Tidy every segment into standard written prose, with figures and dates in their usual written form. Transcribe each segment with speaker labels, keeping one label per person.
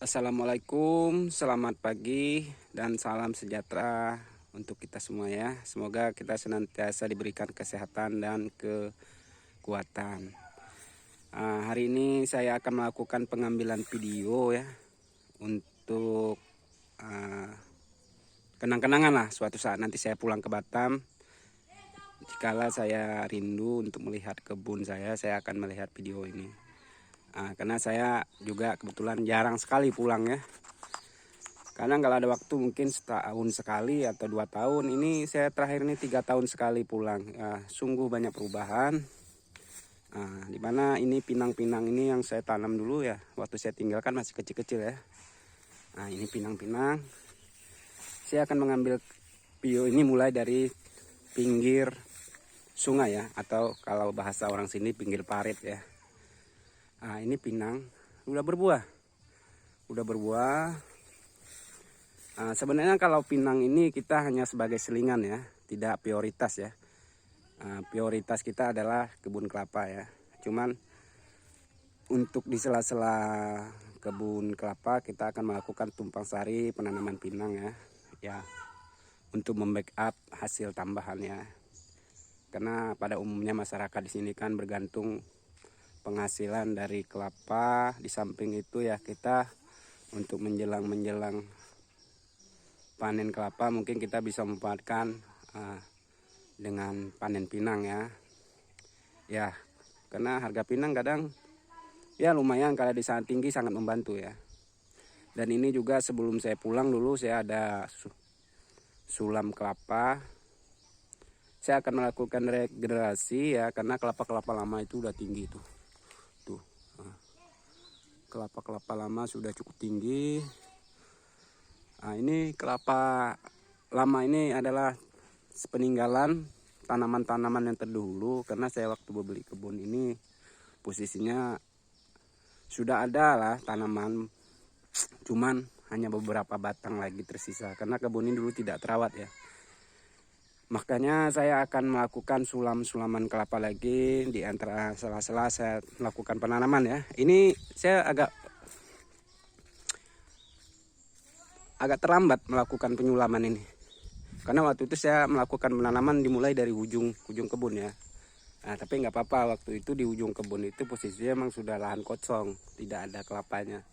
Speaker 1: Assalamualaikum, selamat pagi dan salam sejahtera untuk kita semua ya. Semoga kita senantiasa diberikan kesehatan dan kekuatan. Hari ini saya akan melakukan pengambilan video ya untuk kenang-kenangan lah suatu saat nanti saya pulang ke Batam. Jikalau saya rindu untuk melihat kebun saya akan melihat video ini. Karena saya juga kebetulan jarang sekali pulang ya. Karena kalau ada waktu mungkin setahun sekali atau 2 tahun. Ini saya terakhir ini 3 tahun sekali pulang. Sungguh banyak perubahan. Dimana ini pinang-pinang ini yang saya tanam dulu ya. Waktu saya tinggalkan masih kecil-kecil ya. Ini pinang-pinang. Saya akan mengambil video ini mulai dari pinggir sungai ya. Atau kalau bahasa orang sini pinggir parit ya. Ini pinang udah berbuah. Sebenarnya kalau pinang ini kita hanya sebagai selingan ya, tidak prioritas ya. Prioritas kita adalah kebun kelapa ya. Cuman untuk di sela-sela kebun kelapa kita akan melakukan tumpang sari penanaman pinang ya. Ya, untuk membackup hasil tambahannya. Karena pada umumnya masyarakat di sini kan bergantung penghasilan dari kelapa. Di samping itu ya kita untuk menjelang panen kelapa mungkin kita bisa memanfaatkan dengan panen pinang ya karena harga pinang kadang ya lumayan, kalau di saat tinggi sangat membantu ya. Dan ini juga sebelum saya pulang dulu saya ada sulam kelapa. Saya akan melakukan regenerasi ya, karena kelapa-kelapa lama itu udah tinggi tuh. Kelapa-kelapa lama sudah cukup tinggi. Ini kelapa lama ini adalah peninggalan tanaman-tanaman yang terdahulu, karena saya waktu membeli kebun ini posisinya sudah ada lah tanaman, cuman hanya beberapa batang lagi tersisa karena kebun ini dulu tidak terawat ya. Makanya saya akan melakukan sulam-sulaman kelapa lagi di antara sela-sela saya melakukan penanaman ya. Ini saya agak terlambat melakukan penyulaman ini. Karena waktu itu saya melakukan penanaman dimulai dari ujung kebun ya. Tapi nggak apa-apa, waktu itu di ujung kebun itu posisinya memang sudah lahan kosong, tidak ada kelapanya.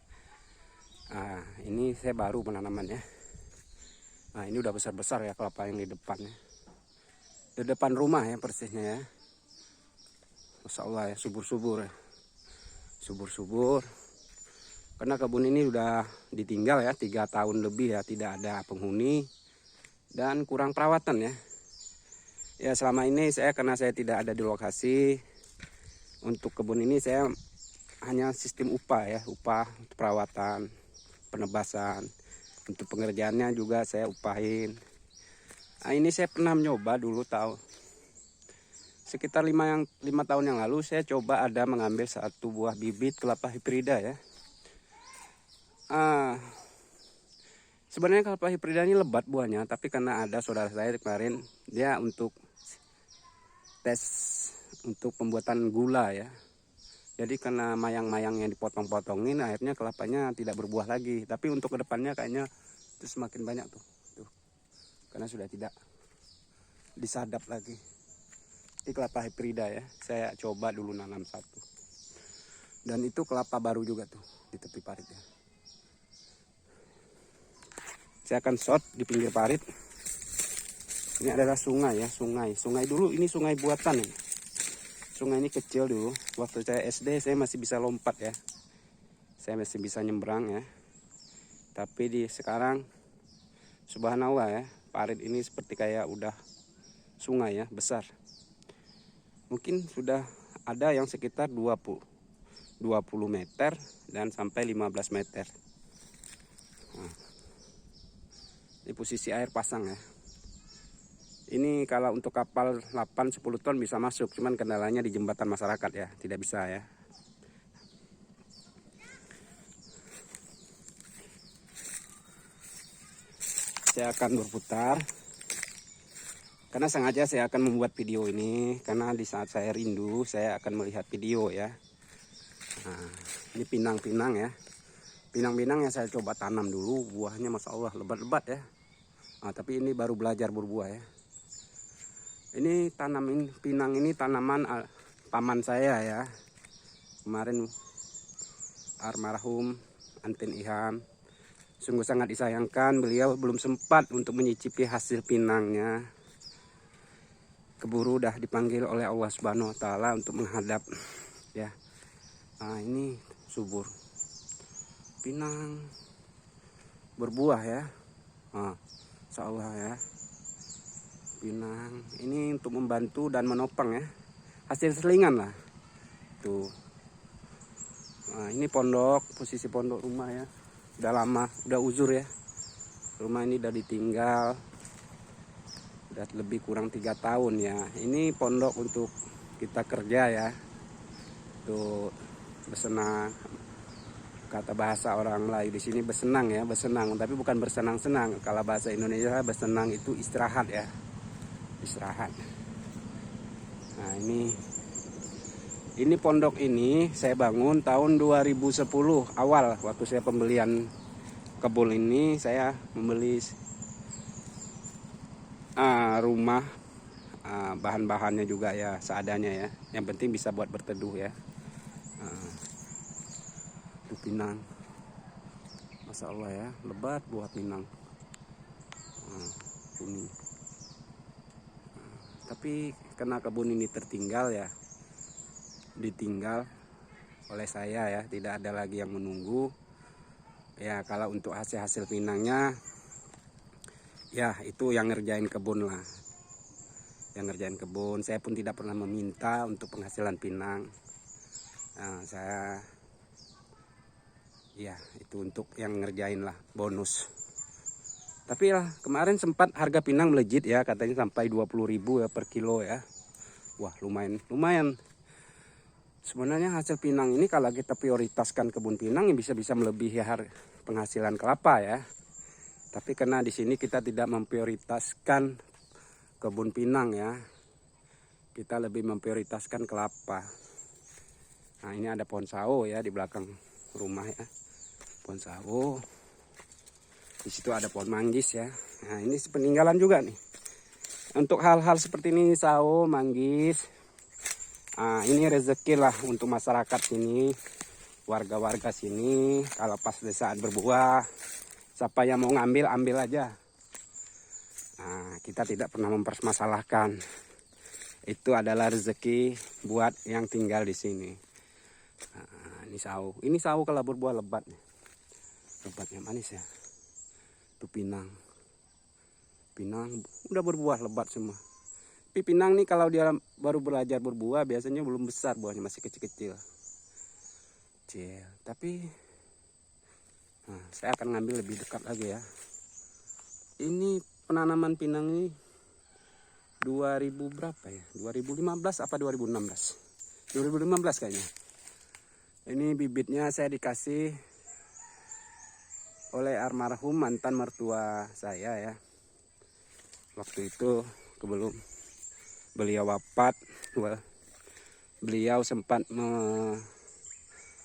Speaker 1: Ini saya baru penanamannya. Ini udah besar-besar ya kelapa yang di depannya. Di depan rumah ya persisnya ya. Masya Allah ya, subur-subur ya. Subur-subur. Karena kebun ini udah ditinggal ya 3 tahun lebih ya, tidak ada penghuni dan kurang perawatan ya. Ya selama ini karena saya tidak ada di lokasi, untuk kebun ini saya hanya sistem upah ya, upah untuk perawatan, penebasan. Untuk pengerjaannya juga saya upahin. Ini saya pernah mencoba dulu sekitar 5 tahun yang lalu saya coba ada mengambil 1 buah bibit kelapa hibrida ya. Sebenarnya kelapa hibrida ini lebat buahnya, tapi karena ada saudara saya kemarin dia untuk tes untuk pembuatan gula ya. Jadi karena mayang-mayang yang dipotong-potongin akhirnya kelapanya tidak berbuah lagi. Tapi untuk kedepannya kayaknya itu semakin banyak tuh. Karena sudah tidak disadap lagi. Ini kelapa hibrida ya. Saya coba dulu nanam 1. Dan itu kelapa baru juga tuh di tepi parit ya. Saya akan shot di pinggir parit. Ini adalah sungai ya, sungai dulu ini sungai buatan ya. Sungai ini kecil dulu. Waktu saya SD saya masih bisa lompat ya. Saya masih bisa nyebrang ya. Tapi sekarang subhanallah ya, parit ini seperti kayak udah sungai ya, besar. Mungkin sudah ada yang sekitar 20 meter dan sampai 15 meter. Di posisi air pasang ya. Ini kalau untuk kapal 8-10 ton bisa masuk, cuman kendalanya di jembatan masyarakat ya, tidak bisa ya. Saya akan berputar. Karena sengaja saya akan membuat video ini, karena di saat saya rindu saya akan melihat video ya. Ini pinang-pinang ya. Pinang-pinang yang saya coba tanam dulu, buahnya masya Allah lebat-lebat ya. Nah, tapi ini baru belajar berbuah ya. Ini pinang ini tanaman paman saya ya. Kemarin almarhum Antin Iham. Sungguh sangat disayangkan beliau belum sempat untuk menyicipi hasil pinangnya. Keburu dah dipanggil oleh Allah Subhanahu wa taala untuk menghadap ya. Nah, ini subur. Pinang berbuah ya. Nah, insyaallah ya. Pinang ini untuk membantu dan menopang ya, hasil selingan lah tuh. Nah, ini pondok, posisi pondok rumah ya, udah lama, udah uzur ya. Rumah ini udah ditinggal udah lebih kurang 3 tahun ya. Ini pondok untuk kita kerja ya, tuh bersenang, kata bahasa orang Melayu di sini bersenang ya, bersenang, tapi bukan bersenang-senang. Kalau bahasa Indonesia bersenang itu istirahat ya, istirahat. Nah, ini pondok ini saya bangun tahun 2010 awal. Waktu saya pembelian kebun ini, saya membeli rumah, bahan-bahannya juga ya seadanya ya, yang penting bisa buat berteduh ya. Itu pinang, masya Allah ya, lebat buah pinang, kuning. Tapi karena kebun ini tertinggal ya, ditinggal oleh saya ya, tidak ada lagi yang menunggu ya. Kalau untuk hasil pinangnya ya itu yang ngerjain kebun lah, yang ngerjain kebun. Saya pun tidak pernah meminta untuk penghasilan pinang. Nah, saya ya itu untuk yang ngerjain lah, bonus. Tapi lah kemarin sempat harga pinang melejit ya, katanya sampai 20.000 ya per kilo ya. Wah, lumayan. Sebenarnya hasil pinang ini kalau kita prioritaskan kebun pinang ya bisa melebihi penghasilan kelapa ya. Tapi karena di sini kita tidak memprioritaskan kebun pinang ya, kita lebih memprioritaskan kelapa. Nah, ini ada pohon sawo ya di belakang rumah ya, pohon sawo. Di situ ada pohon manggis ya. Nah, ini peninggalan juga nih. Untuk hal-hal seperti ini, sawo, manggis. Nah, ini rezeki lah untuk masyarakat sini, warga-warga sini. Kalau pas di saat berbuah, siapa yang mau ngambil, ambil aja. Nah, kita tidak pernah mempermasalahkan. Itu adalah rezeki buat yang tinggal di sini. Nah, ini sawo. Ini sawo kalau berbuah lebat nih. Lebatnya manis ya. Itu pinang udah berbuah lebat semua. Tapi pinang nih kalau dia baru belajar berbuah biasanya belum besar, buahnya masih kecil-kecil. Tapi saya akan ngambil lebih dekat lagi ya. Ini penanaman pinang ini 2000 berapa ya, 2015 apa 2016 kayaknya. Ini bibitnya saya dikasih oleh almarhum mantan mertua saya ya. Waktu itu sebelum beliau wafat, beliau sempat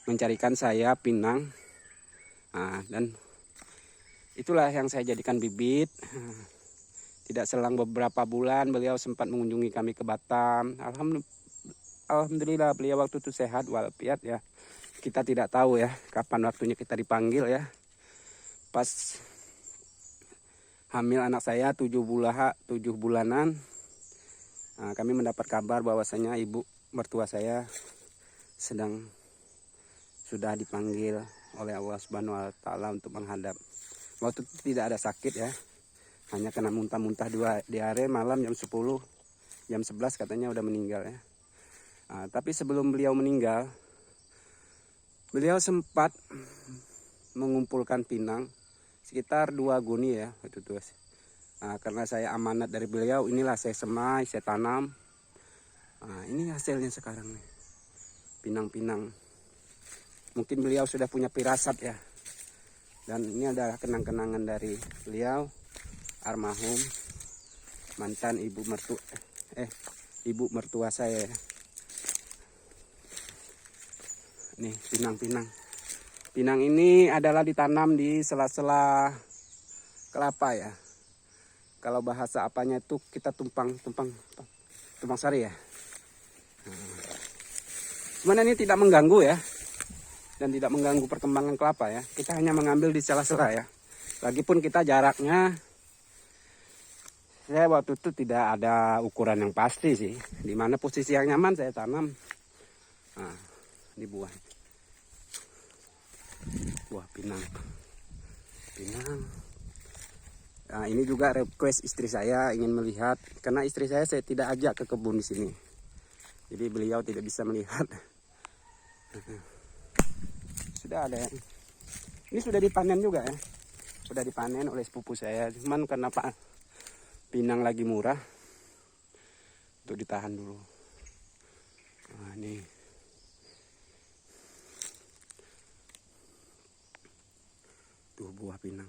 Speaker 1: mencarikan saya pinang. Nah, dan itulah yang saya jadikan bibit. Tidak selang beberapa bulan beliau sempat mengunjungi kami ke Batam. Alhamdulillah beliau waktu itu sehat walafiat ya. Kita tidak tahu ya kapan waktunya kita dipanggil ya. Pas hamil anak saya 7 bulanan, kami mendapat kabar bahwasanya ibu mertua saya sudah dipanggil oleh Allah Subhanahu wa taala untuk menghadap. Waktu itu tidak ada sakit ya, hanya kena muntah-muntah diare malam jam 10, jam 11 katanya udah meninggal ya. Tapi sebelum beliau meninggal, beliau sempat mengumpulkan pinang sekitar 2 guni ya itu tuh. Karena saya amanat dari beliau, inilah saya semai, saya tanam. Ini hasilnya sekarang nih, pinang-pinang. Mungkin beliau sudah punya firasat ya. Dan ini adalah kenang-kenangan dari beliau, almarhum mantan ibu mertua saya. Nih pinang-pinang. Pinang ini adalah ditanam di sela-sela kelapa ya. Kalau bahasa apanya itu kita tumpang sari ya. Cuman ini tidak mengganggu ya. Dan tidak mengganggu perkembangan kelapa ya. Kita hanya mengambil di sela-sela ya. Lagipun kita jaraknya, saya waktu itu tidak ada ukuran yang pasti sih. Dimana posisi yang nyaman saya tanam. Nah, ini buah pinang. Nah, ini juga request istri saya ingin melihat, karena istri saya tidak ajak ke kebun di sini. Jadi beliau tidak bisa melihat. Sudah ada ya. Ini sudah dipanen juga ya. Sudah dipanen oleh sepupu saya. Cuman karena pinang lagi murah, untuk ditahan dulu. Nah, ini. Tuh buah pinang.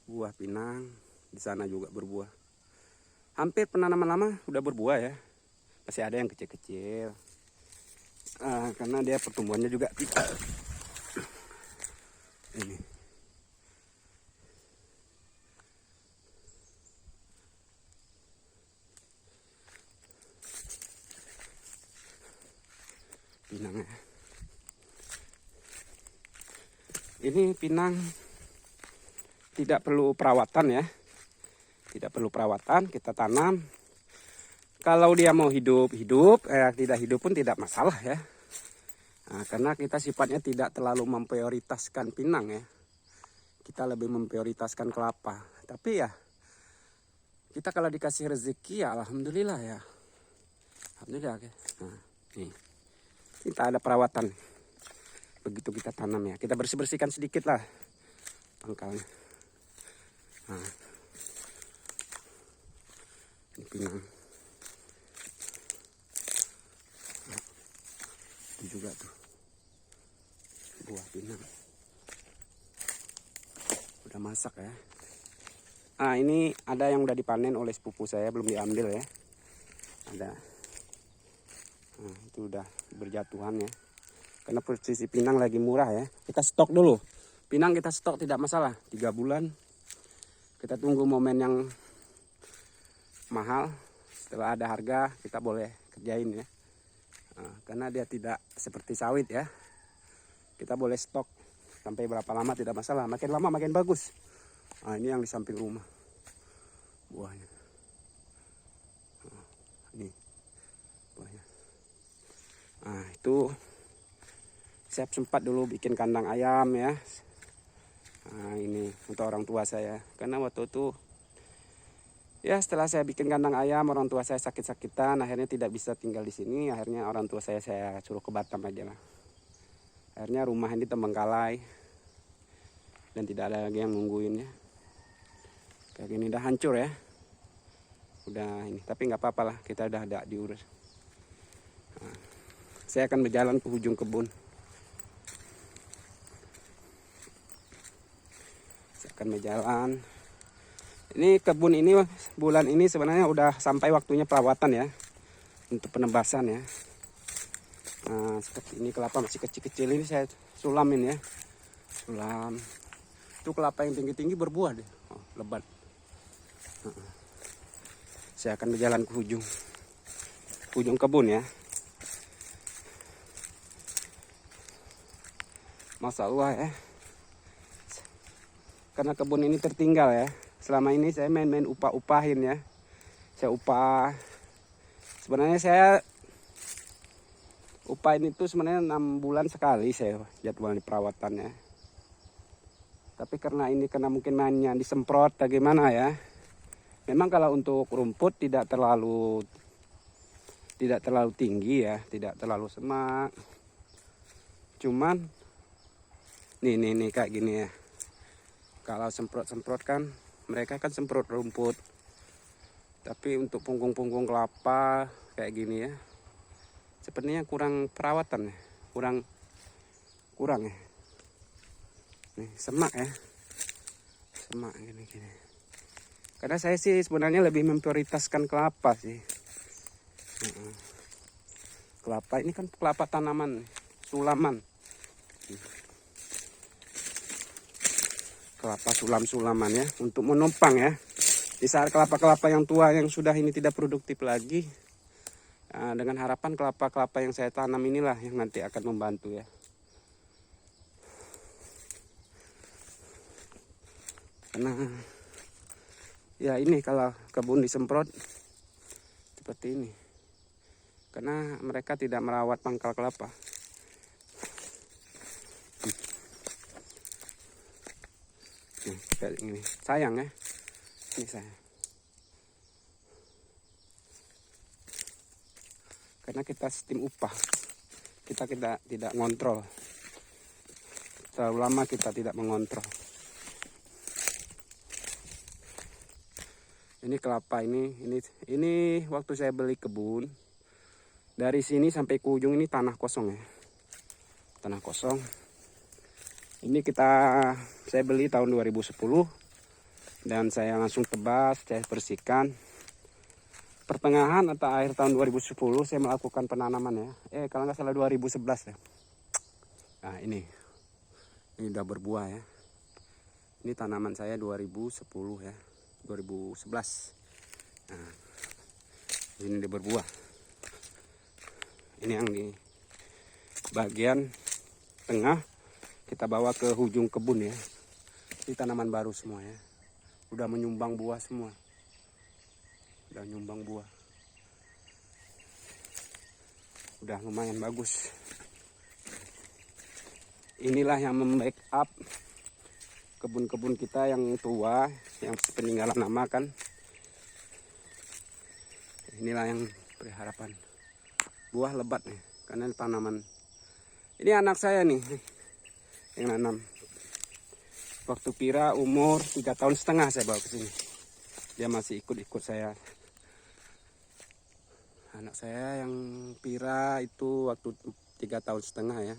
Speaker 1: Buah pinang di sana juga berbuah. Hampir penanaman lama udah berbuah ya. Masih ada yang kecil-kecil. Karena dia pertumbuhannya juga tidak. Ini. Pinangnya. Ini pinang tidak perlu perawatan ya. Tidak perlu perawatan, kita tanam. Kalau dia mau hidup, tidak hidup pun tidak masalah ya. Nah, karena kita sifatnya tidak terlalu memprioritaskan pinang ya. Kita lebih memprioritaskan kelapa. Tapi ya, kita kalau dikasih rezeki ya alhamdulillah ya. Alhamdulillah. Nah, nih. Kita ada perawatan. Begitu kita tanam ya, kita bersihkan sedikit lah pangkalnya. Nah, ini pinang. Nah, itu juga tuh buah pinang. Udah masak ya. Nah, ini ada yang udah dipanen oleh sepupu saya, belum diambil ya. Ada. Nah, itu udah berjatuhan ya. Karena posisi pinang lagi murah ya. Kita stok dulu. Pinang kita stok tidak masalah. 3 bulan. Kita tunggu momen yang mahal. Setelah ada harga kita boleh kerjain ya. Nah, karena dia tidak seperti sawit ya. Kita boleh stok sampai berapa lama tidak masalah. Makin lama makin bagus. Nah, ini yang di samping rumah. Buahnya. Nah, ini buahnya. Nah, itu saya sempat dulu bikin kandang ayam ya. Nah, ini untuk orang tua saya. Karena waktu itu ya setelah saya bikin kandang ayam, orang tua saya sakit-sakitan, akhirnya tidak bisa tinggal di sini. Akhirnya orang tua saya suruh ke Batam aja lah. Akhirnya rumah ini terbengkalai dan tidak ada lagi yang nungguin ya. Kayak gini udah hancur ya. Udah ini, tapi nggak apa-apa lah, kita udah ada diurus. Nah, saya akan berjalan ke ujung kebun. Berjalan. Ini kebun ini bulan ini sebenarnya udah sampai waktunya perawatan ya, untuk penebasan ya. Nah, seperti ini kelapa masih kecil-kecil ini saya sulamin ya. Sulam. Itu kelapa yang tinggi-tinggi berbuah deh. Oh, lebat. Saya akan berjalan ke ujung kebun ya. Masya Allah ya. Karena kebun ini tertinggal ya. Selama ini saya main-main upah-upahin ya. Saya upah. Sebenarnya saya upahin itu sebenarnya 6 bulan sekali saya jadwal di perawatannya. Tapi karena mungkin mainnya disemprot bagaimana ya. Memang kalau untuk rumput tidak terlalu tinggi ya, tidak terlalu semak. Cuman nih kayak gini ya. Kalau semprot kan mereka kan semprot rumput. Tapi untuk punggung-punggung kelapa kayak gini ya. Sepertinya kurang perawatan ya. Kurang ya. Nih semak ya. Semak gini. Karena saya sih sebenarnya lebih memprioritaskan kelapa sih. Kelapa ini kan kelapa tanaman, sulaman. kelapa sulam-sulaman ya, untuk menopang ya. Di saat kelapa-kelapa yang tua yang sudah ini tidak produktif lagi, dengan harapan kelapa-kelapa yang saya tanam inilah yang nanti akan membantu ya. Karena ya ini kalau kebun disemprot seperti ini, karena mereka tidak merawat pangkal kelapa. Nih, kayak ini sayang ya, ini sayang. Karena kita sistem upah, kita tidak ngontrol. Terlalu lama kita tidak mengontrol. Ini kelapa ini waktu saya beli kebun, dari sini sampai ke ujung ini tanah kosong ya, tanah kosong. Ini saya beli tahun 2010 dan saya langsung tebas, saya bersihkan. Pertengahan atau akhir tahun 2010 saya melakukan penanaman ya. Kalau nggak salah 2011 ya. Nah ini udah berbuah ya. Ini tanaman saya 2010 ya. 2011. Nah, ini udah berbuah. Ini yang di bagian tengah kita bawa ke ujung kebun ya. Ini tanaman baru semua ya. Udah menyumbang buah semua. Udah nyumbang buah. Udah lumayan bagus. Inilah yang membackup kebun-kebun kita yang tua, yang peninggalan lama kan. Inilah yang berharapan. Buah lebat nih, karena tanaman. Ini anak saya nih, yang nanam. Waktu Pira umur 3,5 tahun saya bawa ke sini. Dia masih ikut-ikut saya. Anak saya yang Pira itu waktu 3,5 tahun ya.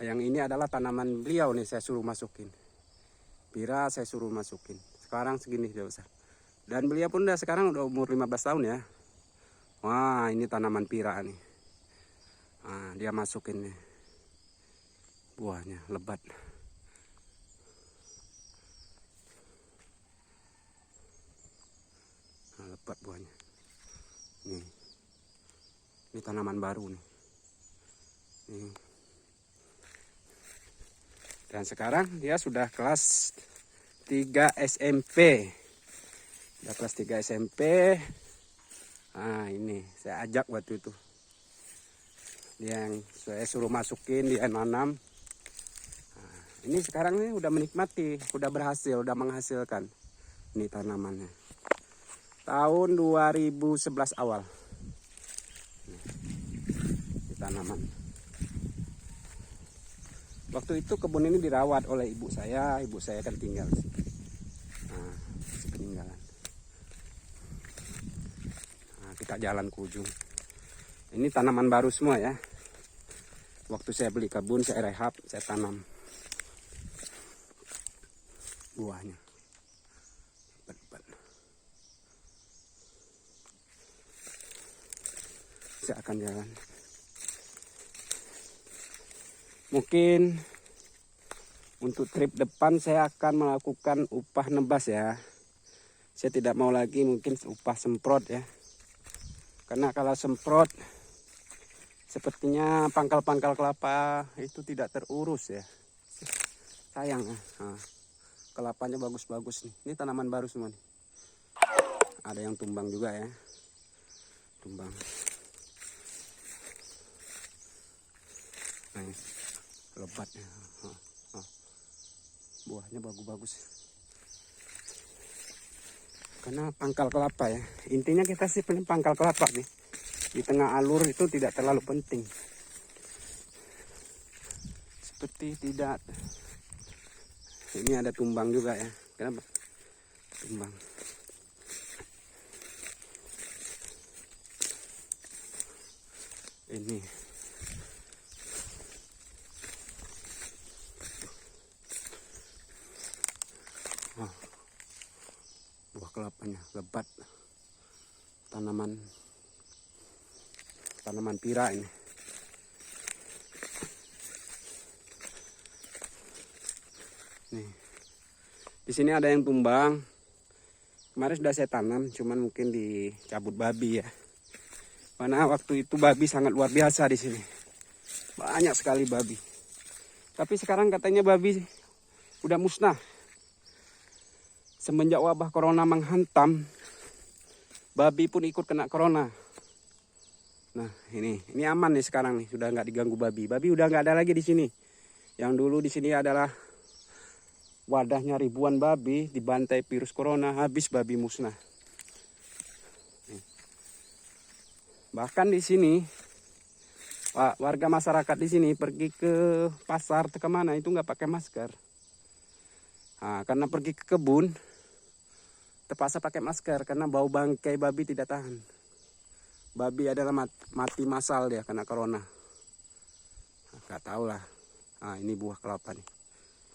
Speaker 1: Yang ini adalah tanaman beliau nih, saya suruh masukin. Pira saya suruh masukin. Sekarang segini dia besar. Dan beliau pun sekarang udah umur 15 tahun ya. Wah, ini tanaman Pira nih. Nah, dia masukin nih. Buahnya lebat. Nah, lebat buahnya. Nih. Ini tanaman baru nih. Nih. Dan sekarang dia sudah kelas 3 SMP. Sudah kelas 3 SMP. Nah ini saya ajak waktu itu. Dia yang saya suruh masukin, dia nanam. Nah, ini sekarang nih udah menikmati, udah berhasil, udah menghasilkan. Ini tanamannya. Tahun 2011 awal. Ini tanaman. Waktu itu kebun ini dirawat oleh ibu saya kan tinggal. Nah, peninggalan. Nah, kita jalan ke ujung. Ini tanaman baru semua ya. Waktu saya beli kebun, saya rehab, saya tanam buahnya. Lebat. Saya akan jalan. Mungkin untuk trip depan saya akan melakukan upah nebas ya. Saya tidak mau lagi mungkin upah semprot ya. Karena kalau semprot sepertinya pangkal-pangkal kelapa itu tidak terurus ya. Sayang ya. Nah, kelapanya bagus-bagus nih. Ini tanaman baru semua nih. Ada yang tumbang juga ya. Tumbang. Nah, lebatnya. Buahnya bagus-bagus. Karena pangkal kelapa ya. Intinya kita sih pangkal kelapa nih. Di tengah alur itu tidak terlalu penting. Seperti tidak. Ini ada tumbang juga ya. Kenapa? Tumbang. Ini. Buah kelapanya lebat. Tanaman Pira ini. Nih. Di sini ada yang tumbang. Kemarin sudah saya tanam, cuman mungkin dicabut babi ya. Karena waktu itu babi sangat luar biasa di sini. Banyak sekali babi. Tapi sekarang katanya babi udah musnah. Semenjak wabah corona menghantam, babi pun ikut kena corona. Nah, ini aman nih sekarang nih, sudah nggak diganggu babi. Babi udah nggak ada lagi di sini. Yang dulu di sini adalah wadahnya ribuan babi, dibantai virus corona, habis babi musnah. Bahkan di sini warga masyarakat di sini pergi ke pasar atau kemana itu nggak pakai masker. Nah, karena pergi ke kebun terpaksa pakai masker karena bau bangkai babi tidak tahan. Babi adalah mati massal dia karena corona. Nah, gak tahu lah. Nah, ini buah kelapa nih,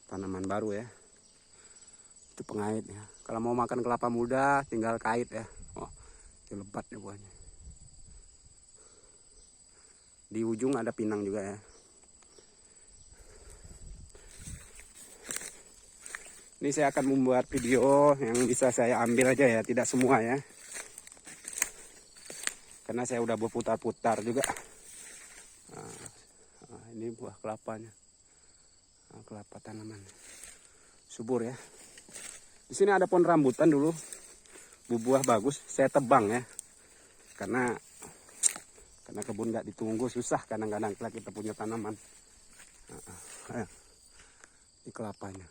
Speaker 1: tanaman baru ya. Itu pengait ya. Kalau mau makan kelapa muda tinggal kait ya. Oh, itu lebat ya buahnya. Di ujung ada pinang juga ya. Ini saya akan membuat video yang bisa saya ambil aja ya, tidak semua ya. Karena saya udah berputar-putar juga. Nah, ini buah kelapanya. Nah, kelapa tanaman. Subur ya. Di sini ada pohon rambutan dulu. Buah bagus, saya tebang ya. Karena kebun nggak ditunggu susah kadang-kadang kalau kita punya tanaman. Ini kelapanya.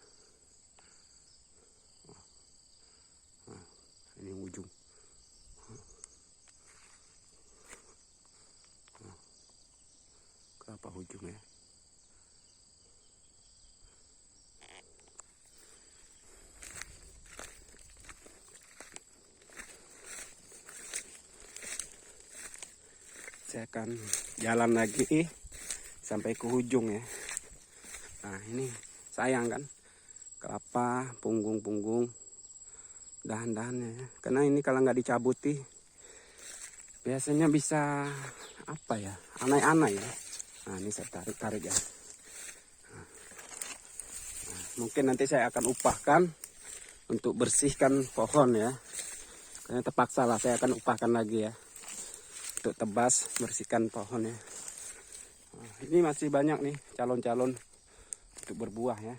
Speaker 1: Ini ujung. Kelapa ujung ya. Saya akan jalan lagi sampai ke ujung ya. Nah, ini sayang kan, kelapa punggung-punggung dahan-dahannya ya. Karena ini kalau nggak dicabuti biasanya bisa apa ya, anai-anai ya. Nah, ini saya tarik ya. Nah, mungkin nanti saya akan upahkan untuk bersihkan pohon ya. Karena terpaksa lah saya akan upahkan lagi ya, untuk tebas bersihkan pohon ya. Nah, ini masih banyak nih calon-calon untuk berbuah ya.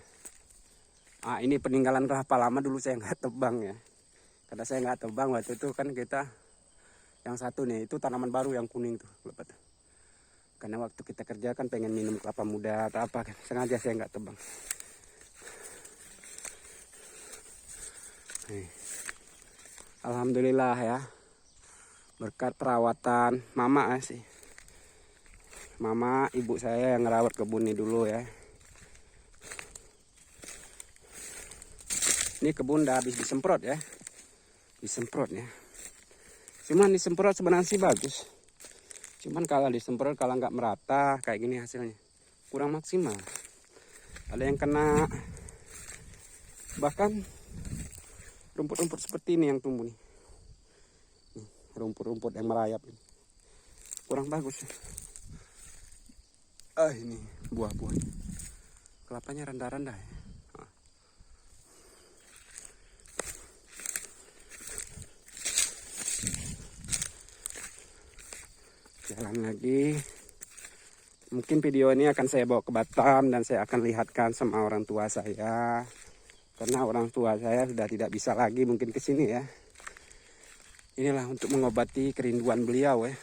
Speaker 1: Ah, ini peninggalan kelapa lama dulu saya nggak tebang ya. Karena saya nggak tebang waktu itu kan kita yang satu nih itu tanaman baru yang kuning tuh. Karena waktu kita kerja kan pengen minum kelapa muda atau apa kan, sengaja saya nggak tebang. Nih. Alhamdulillah ya, berkat perawatan mama sih. Mama ibu saya yang ngerawat kebun ini dulu ya. Ini kebun udah habis disemprot ya. Disemprot ya. Cuman disemprot sebenarnya sih bagus. Cuman kalau disemprot kalau nggak merata kayak gini hasilnya kurang maksimal. Ada yang kena, bahkan rumput-rumput seperti ini yang tumbuh nih. Rumput-rumput yang merayap ini kurang bagus. Ini buah-buahnya, kelapanya rendah-rendah ya. Jalan lagi. Mungkin video ini akan saya bawa ke Batam dan saya akan lihatkan sama orang tua saya. Karena orang tua saya sudah tidak bisa lagi mungkin ke sini ya. Inilah untuk mengobati kerinduan beliau ya.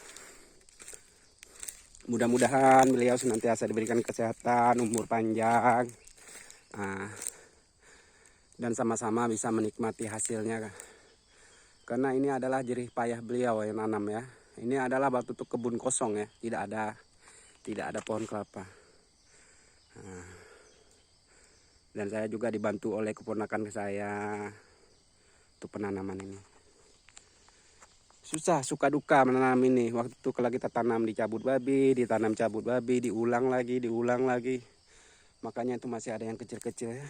Speaker 1: Mudah-mudahan beliau senantiasa diberikan kesehatan, umur panjang. Dan sama-sama bisa menikmati hasilnya. Karena ini adalah jerih payah beliau yang nanam ya. Ini adalah waktu itu kebun kosong ya, tidak ada pohon kelapa. Dan saya juga dibantu oleh keponakan saya untuk penanaman ini. Susah, suka duka menanam ini. Waktu itu kalau kita tanam dicabut babi, ditanam cabut babi, diulang lagi. Makanya itu masih ada yang kecil-kecil ya.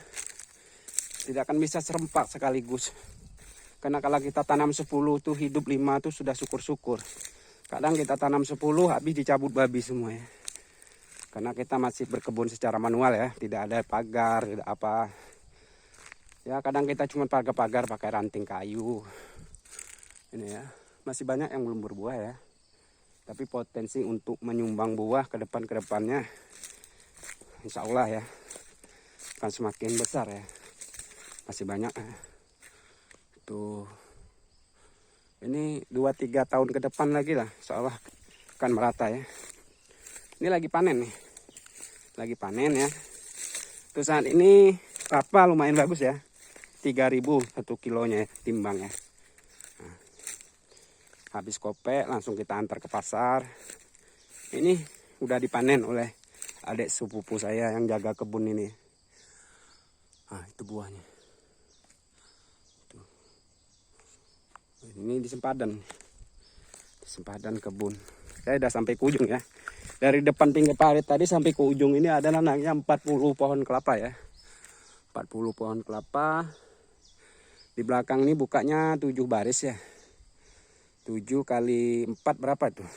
Speaker 1: Tidak akan bisa serempak sekaligus. Karena kalau kita tanam 10 tuh hidup 5 tuh sudah syukur-syukur. Kadang kita tanam 10 habis dicabut babi semua ya. Karena kita masih berkebun secara manual ya, tidak ada pagar, tidak apa. Ya kadang kita cuma pagar-pagar pakai ranting kayu. Ini ya, masih banyak yang belum berbuah ya. Tapi potensi untuk menyumbang buah ke depannya, insya Allah ya, akan semakin besar ya. Masih banyak ya. Tuh, ini 2-3 tahun ke depan lagi lah, insya Allah akan merata ya. Ini lagi panen nih, lagi panen ya. Terus saat ini kelapa lumayan bagus ya. 3.000 1 kilonya ya, timbang ya. Nah, habis kopek langsung kita antar ke pasar. Ini udah dipanen oleh adik sepupu saya yang jaga kebun ini. Nah, itu buahnya. Tuh. Ini di sempadan kebun. Saya udah sampai ke ujung ya. Dari depan pinggir parit tadi sampai ke ujung ini ada nanangnya 40 pohon kelapa ya. 40 pohon kelapa. Di belakang ini bukanya 7 baris ya. 7 kali 4 berapa tuh?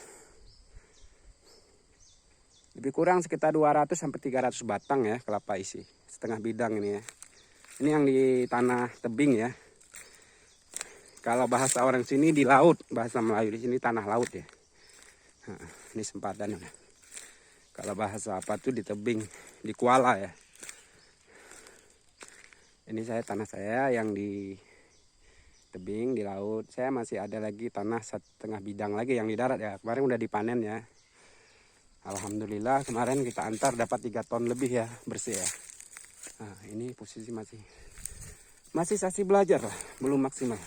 Speaker 1: Lebih kurang sekitar 200 sampai 300 batang ya kelapa isi. Setengah bidang ini ya. Ini yang di tanah tebing ya. Kalau bahasa orang sini di laut, bahasa Melayu di sini tanah laut ya. Nah, ini sempadan ya. Kalau bahasa apa tuh di tebing, di kuala ya. Ini tanah saya yang di tebing di laut. Saya masih ada lagi tanah setengah bidang lagi yang di darat ya. Kemarin udah dipanen ya. Alhamdulillah kemarin kita antar dapat 3 ton lebih ya, bersih ya. Nah, ini posisi masih sasi belajar lah, belum maksimal.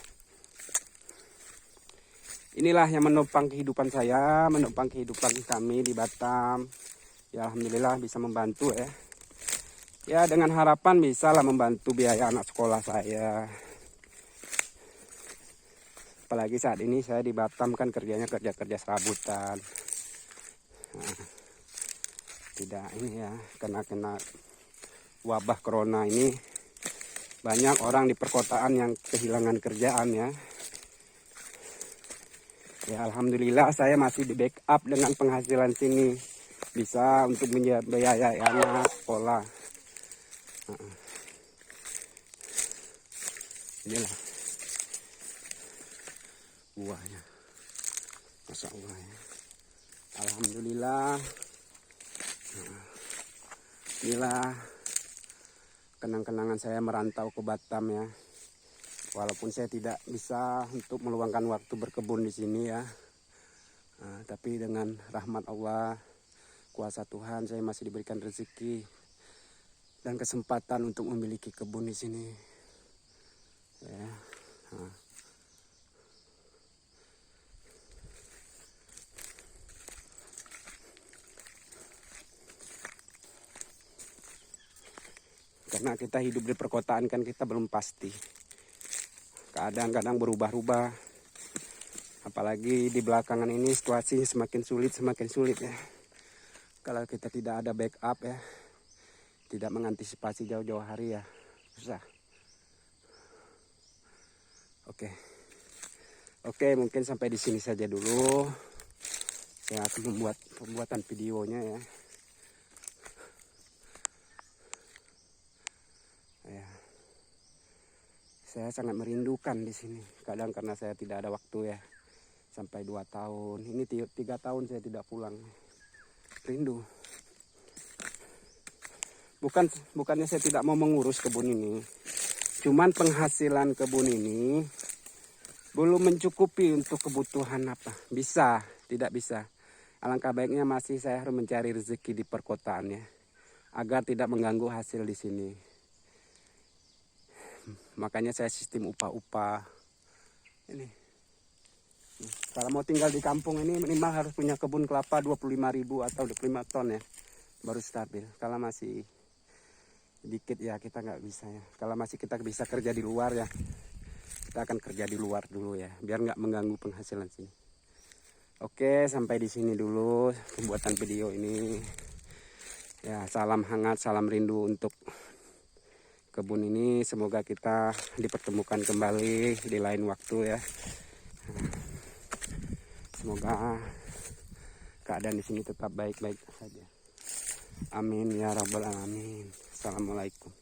Speaker 1: Inilah yang menopang kehidupan saya, menopang kehidupan kami di Batam. Ya alhamdulillah bisa membantu ya. Ya dengan harapan bisa lah membantu biaya anak sekolah saya. Apalagi saat ini saya di Batam kan kerjanya kerja serabutan. Nah, tidak ini ya, kena wabah corona ini banyak orang di perkotaan yang kehilangan kerjaan ya. Ya alhamdulillah saya masih di backup dengan penghasilan sini, bisa untuk membiayai anak sekolah. Inilah buahnya, masya Allah ya. Alhamdulillah. Inilah kenang-kenangan saya merantau ke Batam ya. Walaupun saya tidak bisa untuk meluangkan waktu berkebun di sini ya. Tapi dengan rahmat Allah, kuasa Tuhan, saya masih diberikan rezeki dan kesempatan untuk memiliki kebun di sini. Ya. Karena kita hidup di perkotaan kan kita belum pasti. Kadang-kadang berubah-ubah. Apalagi di belakangan ini situasi semakin sulit ya. Kalau kita tidak ada backup ya, tidak mengantisipasi jauh-jauh hari ya, susah. Oke, mungkin sampai di sini saja dulu. Saya akan membuat pembuatan videonya ya. Saya sangat merindukan di sini. Kadang karena saya tidak ada waktu ya. Sampai 2 tahun. Ini 3 tahun saya tidak pulang. Rindu. Bukannya saya tidak mau mengurus kebun ini. Cuman penghasilan kebun ini belum mencukupi untuk kebutuhan apa. Bisa, tidak bisa. Alangkah baiknya masih saya harus mencari rezeki di perkotaan ya. Agar tidak mengganggu hasil di sini. Makanya saya sistem upah-upah. Ini. Kalau mau tinggal di kampung ini minimal harus punya kebun kelapa 25.000 atau 25 ton ya. Baru stabil. Kalau masih dikit ya kita nggak bisa ya. Kalau masih kita bisa kerja di luar ya. Kita akan kerja di luar dulu ya. Biar nggak mengganggu penghasilan sini. Oke, sampai di sini dulu pembuatan video ini. Ya, salam hangat, salam rindu untuk kebun ini. Semoga kita dipertemukan kembali di lain waktu ya. Semoga keadaan di sini tetap baik-baik saja. Amin ya rabbal alamin. Assalamualaikum.